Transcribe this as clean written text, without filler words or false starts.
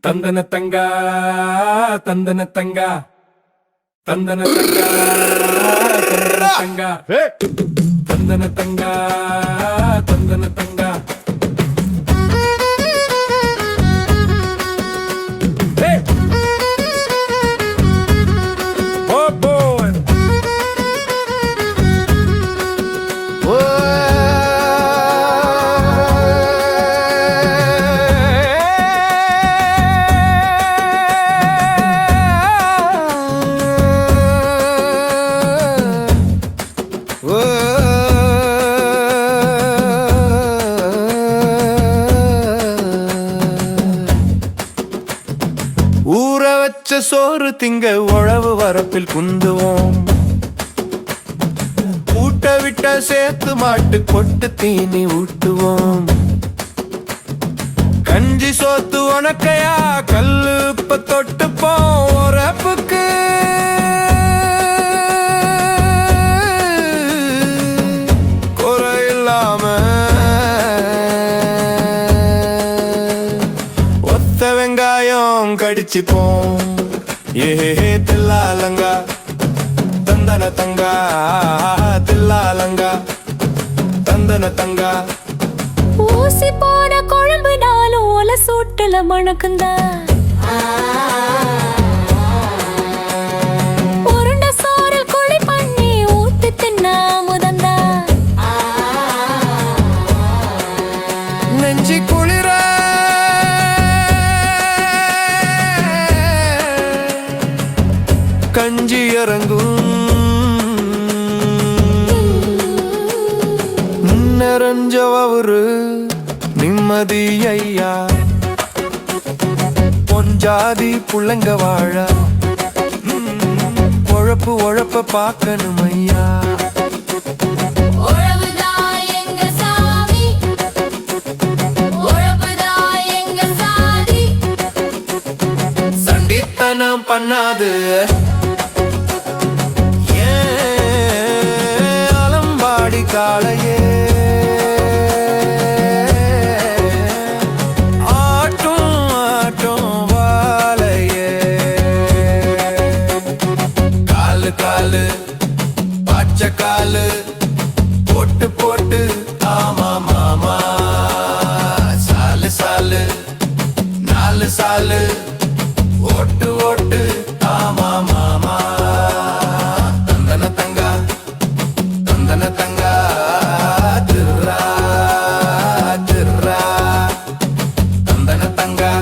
தந்தன தங்கா தந்தன தங்கா தந்தன தங்கா தந்தன தங்கா தந்தன தங்கா தந்தன தங்கா ஊற வச்ச சோறு திங்க உழவு வரப்பில் குந்துவோம். ஊட்ட விட்ட சேர்த்து மாட்டு கொட்டு தீனி ஊட்டுவோம். கஞ்சி சோத்து உனக்கையா கல்லு இப்ப தொட்டுப்போம். உறப்புக்கு குறை இல்லாம ஒத்த வெங்காயம் கடிச்சுப்போம். ஏ தில்லாலங்கா தந்தன தங்கா தில்லாலங்கா தந்தன தங்கா ஊசி போன குழம்பு நாளும் ஒல சூட்டுல மணக்குந்தா. உருண்ட சோறில் குழி பண்ணி ஊத்து தின்னா முதந்தா. நெஞ்சி குளிர கஞ்சி இறங்கும். நிறைஞ்சவரு நிம்மதி ஐயா. பொஞ்சாதி புள்ளங்க வாழ உழப்பு உழப்ப பார்க்கணும் ஐயா. சண்டித்தனம் பண்ணாது அலம்பாடி காளையே. ஆட்டும் ஆட்டும் வாழையே. காலு காலு பச்சை காலு போட்டு போட்டு ஆமா மாமா. சாலு சாலு நாலு சாலு ஓட்டு ஓட்டு ஆமா மாமா. தந்தன தங்கா தந்தன தங்கா திர்ரா திர்ரா தந்தன தங்கா.